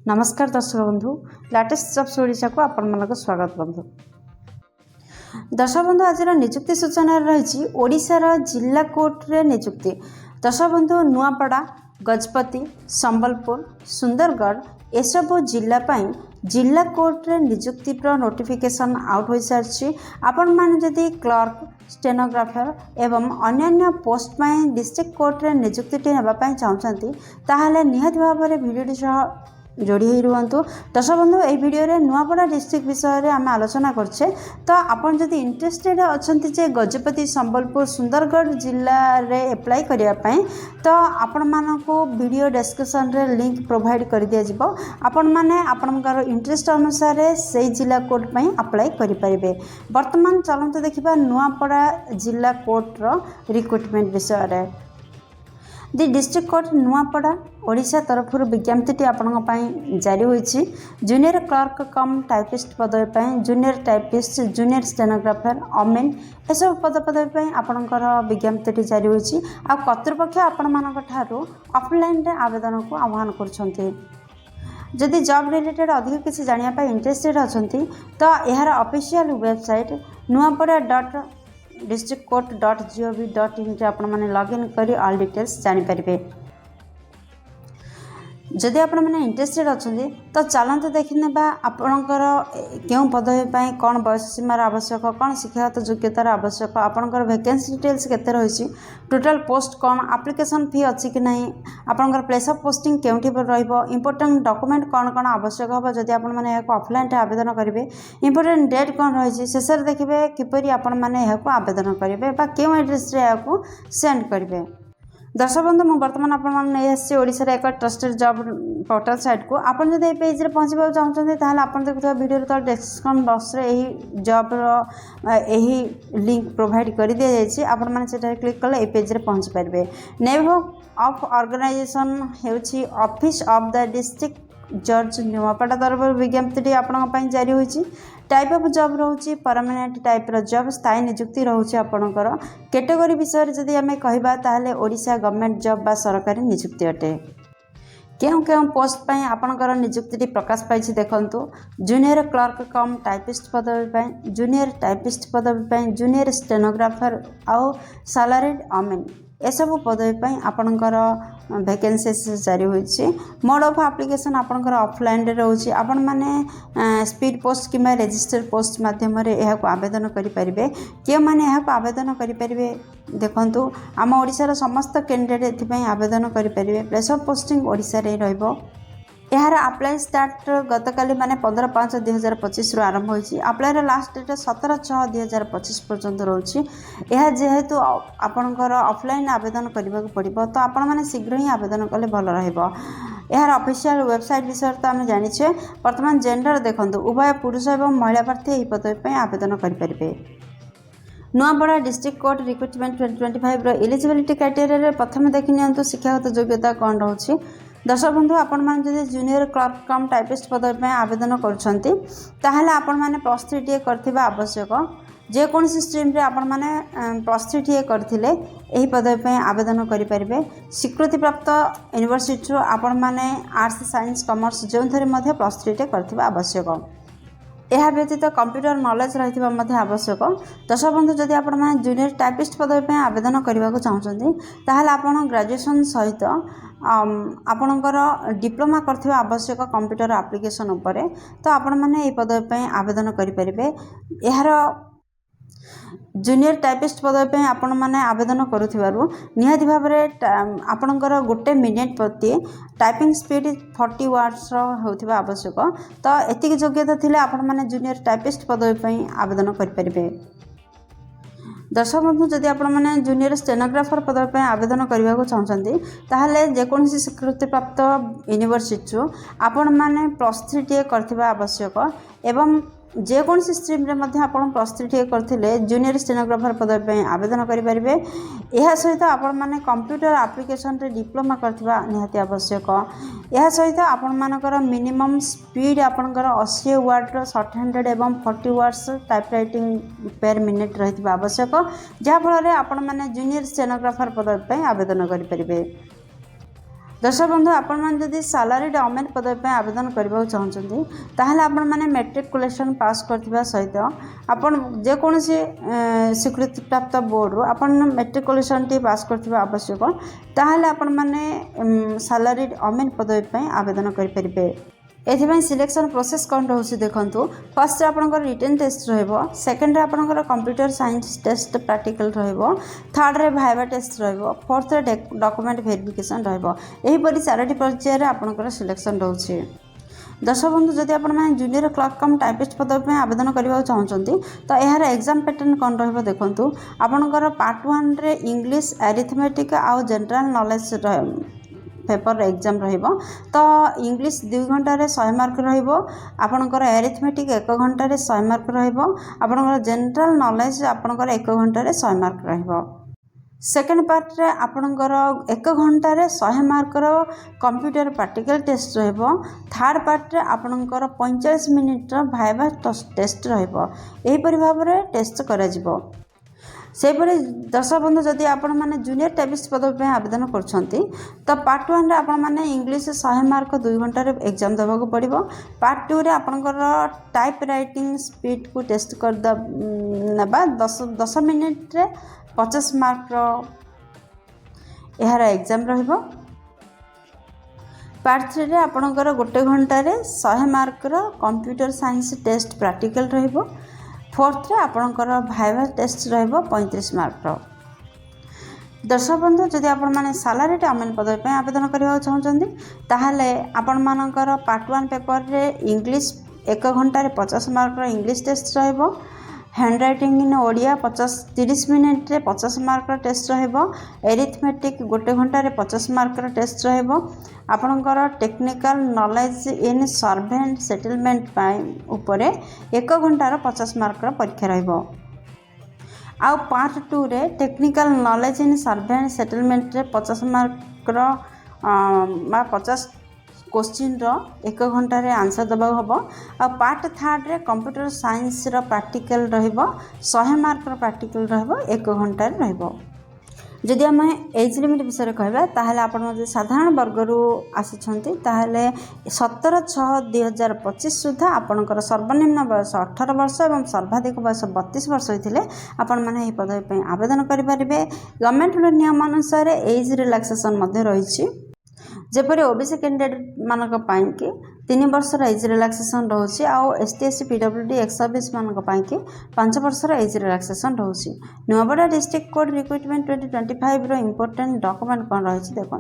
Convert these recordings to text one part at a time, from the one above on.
नमस्कार दर्शक बंधु लेटेस्ट जॉब्स ओडिशा को आपण मानक स्वागत बंधु। दर्शक बंधु आज निजुक्ति सूचना रही ओडिशार जिला कोर्ट रे निजुक्ति। दर्शक बंधु नुआपड़ा गजपति संबलपुर सुंदरगढ़ एसबू जिलापाई जिला कोर्ट रे निजुक्ति नोटिफिकेशन आउट हो सारी। आपण मैंने जदि क्लर्क स्टेनोग्राफर एवं अन्य पोस्ट में डिस्ट्रिक्ट कोर्ट रे निजुक्ति नापी चाहते ताहले निहाती भाव में भिडियो सह जोड़ी हो रुहतु। दर्शक बंधु ये वीडियो रे नुआपड़ा डिस्ट्रिक्ट विषय में आम आलोचना करछे। तो आपन जदि इंटरेस्टेड अच्छे जे गजपति संबलपुर सुंदरगढ़ जिले में एप्लाई करने तो आपण मानकु वीडियो डिस्क्रिप्शन रे लिंक प्रोवाइड कर दिया जिवो। आपण माने आपनकर इंटरेस्ट अनुसार से जिला कोर्ट में अप्लाई करि परिबे। वर्तमान चलते देखिबा नुआपड़ा जिला कोर्ट रो रिक्रुटमेंट विषय रे। The district court Nuapada Odisha तरफ विज्ञप्ति आपण जारी होईछि। जूनियर क्लर्क कम टाइपिस्ट पदवी जूनियर टाइपिस्ट जूनियर स्टेनोग्राफर अमेन एसब पदवी आपणकर विज्ञप्ति जारी होईछि। आ कर्तृपक्ष आपण मानक ठारू ऑफलाइन रे आवेदन को आह्वान करछन्ते। जदि जॉब रिलेटेड अधिक किसी जानिया इंटरेस्टेड अछन्ती तो यार ऑफिशियल वेबसाइट nuapada.districtcourt.gov.in आपण माने लॉगिन करी ऑल डिटेल्स जानि परिबे। जदि आपण मैंने इंटरेस्टेड अच्छे तो चलते देखने आपणकर क्यों पदवी कौन बयस सीमार आवश्यक कौन शिक्षागत योग्यतार आवश्यक आपणकर वैकेंसी डिटेल्स केते रही टोटल पोस्ट कौन एप्लिकेशन फी अच्छी कि नहीं आपणकर प्लेस ऑफ पोस्टिंग केउठी पर रहिबो इंपोर्टेंट डॉक्यूमेंट कौन कौन आवश्यक हम जदि आपण मैंने ऑफलाइन आवेदन करेंगे इंपोर्टेंट डेट कौन रही शेष देखिए किपरि आपण मैंने आवेदन करेंगे क्यों एड्रेस सेंड करेंगे। दर्शक बंधु मुझे बर्तमान आपसी ओडिशा एक ट्रस्टेड जॉब पोर्टल साइट को आपन जब ये पेज रे पहुँचा चाहते हैं आप देखुवा वीडियो तो डिस्क्रिप्शन बॉक्स रे यही जॉब यही लिंक प्रोवाइड कर दि जाइए। आपण मैंने क्लिक कले ये पेज रे पहुँची पारे। नेम ऑफ ऑर्गेनाइजेशन होची ऑफिस ऑफ द डिस्ट्रिक्ट जज नुआपड़ा तरफ विज्ञप्ति आपण जारी होईछि। टाइप ऑफ जॉब रोचे परमानेंट टाइप जॉब स्थायी निजुक्ति रोचे। आपणकर कैटेगरी विषय जदि आम कहबा ताहले ओडिशा गवर्नमेंट जॉब बा सरकारी निजुक्ति अटे। क्यों क्यों पोस्ट पाई आपणकर निजुक्ति प्रकाश पाई देखंतु। जूनियर क्लर्क कम टाइपिस्ट पदवी जूनियर टाइपिस्ट पदवी जूनियर स्टेनोग्राफर आउ सैलरीड अमेन एसबू पदवी आपणकर वैकेंसीज जारी होईछि। मोड ऑफ एप्लिकेशन आपणकर ऑफलाइन रे रोचे। आपण माने स्पीड पोस्ट किंबा रजिस्टर पोस्ट माध्यम रे एहा को आवेदन करि परिबे। के माने एहा को आवेदन करि परिबे देखंतु आम ओडिसा समस्त कैंडिडेट एथिपई आवेदन करि परिबे। प्लेस ऑफ पोस्टिंग ओडिसा रे रहइबो। यार अप्लाई स्टार्ट गतकाली माने 15/5/2025 आरंभ होईछि। अप्लाई लास्ट डेट 17/6/2025 पर्यंत रोची। यह जेहेतु आपणकर ऑफलाइन आवेदन करने को पड़ो तो आपण मैंने शीघ्र ही आवेदन कले भल रहिबो। यार ऑफिशियल वेबसाइट विषय तो आम जानिछे। वर्तमान जेंडर देखंतु उभय पुरुष एवं महिला प्रार्थी यही पदवी आवेदन करें। Nuapada district court recruitment 2025 eligibility criteria प्रथम देखि नियंतु शिक्षागत योग्यता कौन रोची। दर्शक बंधु आपण मैंने जब जूनियर क्लर्क कम टाइपिस्ट पदवी आवेदन करुँचे ताहले आपण मैंने +3 टीए करथिबा आवश्यक। जेकोसी स्ट्रीम रे आपण मैंने +3 टीए करथिले एही पदवी आवेदन करें। स्वीकृति प्राप्त यूनिवर्सिटी आपण मैंने आर्ट्स साइंस कॉमर्स जो +3 टे करथिबा आवश्यक। यह व्यतीत कंप्यूटर नॉलेज रही आवश्यक। दर्शक बंधु जदि आपण मैंने जूनियर टाइपिस्ट पदवी आवेदन करने को चाहते ताहले आपण ग्रेजुएशन सहित आपणकर डिप्लोमा करथिबा आवश्यक कंप्यूटर एप्लिकेशन उपरे तो आपण मैंने ये पदवी आवेदन करें। यार जूनियर टाइपिस्ट पदवी आपण मैंने आवेदन करुथिबारु निहाती भाव में आपणकर गोटे मिनिट प्रति टाइपिंग स्पीड 40 वर्ड्स होथिबा आवश्यक। तो एतिक योग्यता थिले आपण मैंने जूनियर टाइपिस्ट पदवी आवेदन करें। दर्शक बंधु जदि आपण मैंने जूनियर स्टेनोग्राफर पदवी आवेदन करने को चाहते ताहले जेकोसी स्वीकृति प्राप्त यूनिवर्सिटी आपण मैंने +3 टीए करथिबा आवश्यक एवं जेकोसी स्ट्रीम रे मध्य आपण +3 टीए करथिले जूनियर स्टेनोग्राफर पदवी आवेदन करें। यह सहित आपण मैंने कंप्यूटर एप्लिकेशन रे डिप्लोमा करथिबा निहाती आवश्यक। यह सहित आपण मानकर मिनिमम स्पीड आपणकर 80 वर्ड शॉर्ट हैंडेड एवं 40 वर्ड्स टाइपराइटिंग पर मिनिट रही आवश्यक जहाँफल आपण मैंने जूनियर स्टेनोग्राफर पदवी आवेदन करें। दर्शक बंधु आपण मैंने जदि सालारी गवर्नमेंट पदवी पे आवेदन करने चाहते ताहले आपण मैंने मेट्रिकुलेसन पास करथिबा सहित आपण जेकोसी स्वीकृति प्राप्त बोर्ड आपण मेट्रिकुलेसन टी पास करथिबा आवश्यक ताहले आपण मैंने सालारी गवर्नमेंट पदवी पे आवेदन करें। एथिपाई सिलेक्शन प्रोसेस कौन रोचे देखो फर्स्ट आपंकर रिटेन टेस्ट सेकेंड आपंकर computer science test practical third रे भाइवा टेस्ट फोर्थ रे डॉक्यूमेंट वेरिफिकेशन रहीपरी 4टी पर्यायर आपंकर सिलेक्शन रोचे। दर्शक बंधु जदि आप जूनियर क्लर्क कम टाइपिस्ट पदवी में आवेदन करने चाहते तो यार एग्जाम पैटर्न कौन देखु आपंकर पार्ट 1 रे इंग्लिश अरिथमेटिक आउ जनरल नॉलेज पेपर एग्जाम रहिबो तो इंग्लिश 2 घंटा रे 100 मार्क रहिबो आपनकर अरिथमेटिक 1 घंटा रे 100 मार्क रहिबो आपनकर जनरल नॉलेज आपनकर 1 घंटा रे 100 मार्क रहिबो। सेकेंड पार्ट रे आपनकर 1 घंटा रे 100 मार्क रो कंप्यूटर प्रैक्टिकल टेस्ट रहिबो। थर्ड पार्ट रे आपनकर 45 मिनिट रो भाइवा टेस्ट रहिबो। एही परि भाव रे टेस्ट करा जिवो। सेपरी दर्शक बंधु जदि आपण मैंने जूनियर टाइपिस्ट पदवी पे आवेदन करछंती तो पार्ट 1 रे आपण मैंने इंग्लिश 100 मार्क 2 घंटा रे एग्जाम देबाक पड़िबो। पार्ट 2 रे आपनकर टाइप राइटिंग स्पीड को टेस्ट कर नबा 10 मिनिट रे 50 मार्क रो यार एग्जाम रहिबो। पार्ट 3 रे आपनकर 1 घंटा रे 100 मार्क रो कंप्यूटर साइंस टेस्ट प्रैक्टिकल रहिबो। फोर्थ रे आपनकर भाइवा टेस्ट रहिबो 35 मार्क रो। दर्शक बंधु जदि आपण माने सालारी गवर्नमेंट पदवी पे आवेदन करबा चाहछन्ती ताहाले आपण मानकर पार्ट 1 पेपर रे इंग्लिश 1 घंटा रे 50 मार्क रो इंग्लिश टेस्ट रहिबो। Handwriting in Odia 30 minute रे 50 मार्क रो टेस्ट रहिबो। एरिथमेटिक 1 घंटा रे 50 मार्क रो टेस्ट रहिबो। आपनकर technical knowledge in survey and settlement पाई उपरे 1 घंटा रो 50 मार्क रो परीक्षा रहिबो। आउ पार्ट 2 रे technical knowledge in survey and settlement रे 50 मार्क रो 50 क्वेश्चन रो 1 घंटा रे आंसर दबा हबो। आ पार्ट 3 रे कंप्यूटर साइंस रो प्रैक्टिकल रहिबो 100 मार्क रो प्रैक्टिकल रहिबो 1 घंटा रे रहिबो। जदि आम एज लिमिट विषय कहबा ताहले आपण जे साधारण वर्ग रु आसिछंती ताहले 17/6/2025 सुधा आपणकर सर्वनिम्न बयस 18 वर्ष और सर्वाधिक बयस 32 वर्ष होइथिले आपण माने एही पदवी पे आवेदन करि परिबे। गवर्नमेंट रो नियम अनुसार एज रिलैक्सेशन मध्ये रहिछि जेपरि ओबीसी कैंडिडेट मानक पाई कि 3 वर्ष एज रिलैक्सेशन रोचे आउ ST SC PWD ex service मानक पाई कि 5 वर्ष एज रिलैक्सेशन रोचे। नुआपड़ा डिस्ट्रिक्ट कोड रिक्रुटमेंट 2025 रो इंपोर्टेंट डॉक्यूमेंट कौन रही देखो।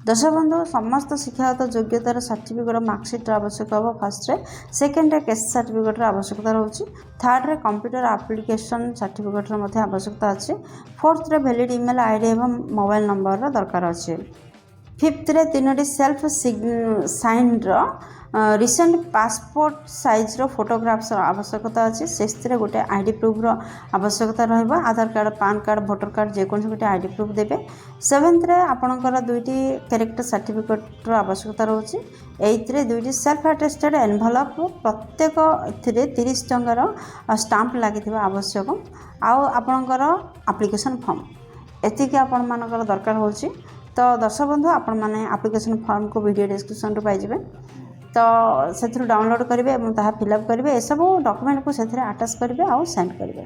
दर्शक बंधु समस्त शिक्षागत योग्यतार सर्टिफिकेट मार्कशीट आवश्यक हम। फर्स्ट रे सेकेंड रे केस सर्टिफिकेट आवश्यकता रोचे। थर्ड रे कंप्यूटर एप्लिकेशन सर्टिफिकेट आवश्यकता अच्छे। फोर्थ रे वैलिड ईमेल आईडी एवं मोबाइल नंबर दरकार अच्छे। फिफ्थ रे 3टी self sign recent passport size रो फोटोग्राफ्स आवश्यकता अच्छी। सिक्स्थ रे गोटे आईडी प्रूफ रो आवश्यकता रहिबा Aadhaar card PAN card voter card जेकोसी गोटे आईडी प्रूफ देबे। सेवेंथ रे आपणकर 2टी कैरेक्टर सर्टिफिकेट रो आवश्यकता रोची। एथ रे 2टी सेल्फ अटेस्टेड एनवलप प्रत्येक एथिरे 30 टंकार स्टाम्प लागिथिबा आवश्यक। आउ आपणकर एप्लिकेशन फॉर्म एतिके आपण मानकर दरकार होची। तो दर्शक बंधु आपण मैंने एप्लिकेशन फॉर्म को वीडियो डिस्क्रिप्शन पाइबे तो से डाउनलोड करेंगे और ताहा फिलअप करेंगे। ये सब डॉक्यूमेंट को से आटाच करेंगे और सेंड करेंगे।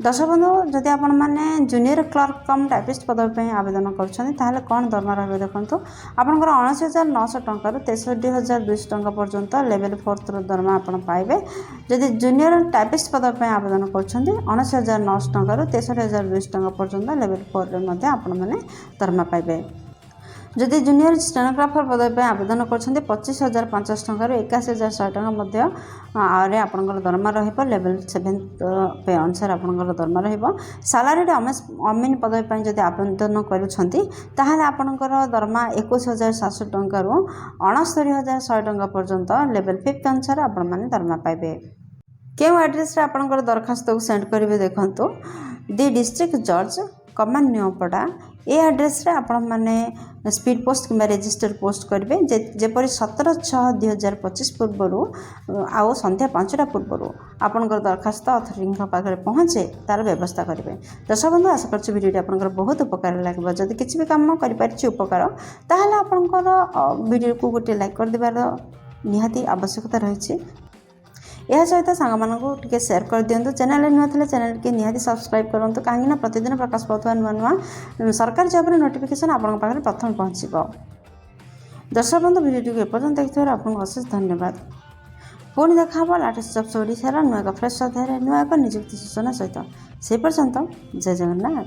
दर्शक बंधु जदि आपण मैंने जूनियर क्लर्क कम टाइपिस्ट पदवी पे आवेदन कर कौन दरमा रही देखो आपंकर 79,900 टंका 63,200 टंका पर्यंत लेवल 4th दरमा आप पाइबे। जदि जूनियर टाइपिस्ट पदवी पे आवेदन कर 79,900 टंका 63,200 टंका पर्यंत लेवल 4 रे आपने दरमा पाइबे। जदि जूनियर स्टेनोग्राफर पदवी पे आवेदन कर 25,500 टंका 81,100 टंका आरे आपनकर दरमा रहिबो। लेवल 7 पे अनुसार आपनकर दरमा रहिबो। सालारी अमीन पदवी पे जदि आवेदन करूछंती ताहाले आपनकर दरमा 21,700 टंका 69,100 टंका पर्यंत लेवल 5 अनुसार आपण माने दरमा पाइबे। केउ एड्रेस रे आपनकर दरखास्त को सेंड करिवे देखंतु दी डिस्ट्रिक्ट जज कमांड न्यूपड़ा ए एड्रेस रे आपण माने स्पीड पोस्ट कि रेजिस्टर पोस्ट करेंगे जेपरी 17/6/2025 पूर्वर आउ संध्या 5टा पूर्वर आपंकर दरखास्त अथॉरिटी पाखे पहुँचे तार व्यवस्था करेंगे। दर्शक बंधु आशा कर भिडियो आपंकर बहुत उपकार लगे जदि किसी भी कम कर उपकार ताहले आपंकर वीडियो को गोटे लाइक कर देवार निहाती आवश्यकता रही। यह सहित सांग शेयर कर दिंतु चैनल नुआ थे चैनल के निहाती सब्सक्राइब करूँ कहीं प्रतिदिन प्रकाश पाता नुआ नुआ सरकारी जॉब नोटिफिकेशन आपन पाखे प्रथम पहुँचो। दर्शक बंधु वीडियो को एपर्यंत देखिए आपको अशेष धन्यवाद। पुणी देखा लाटेस्ट जॉब्स ओडिशार नुआ एक फ्रेश अध्याय नुआ एक निजुक्ति सूचना सहित से पर्यंत जय जगन्नाथ।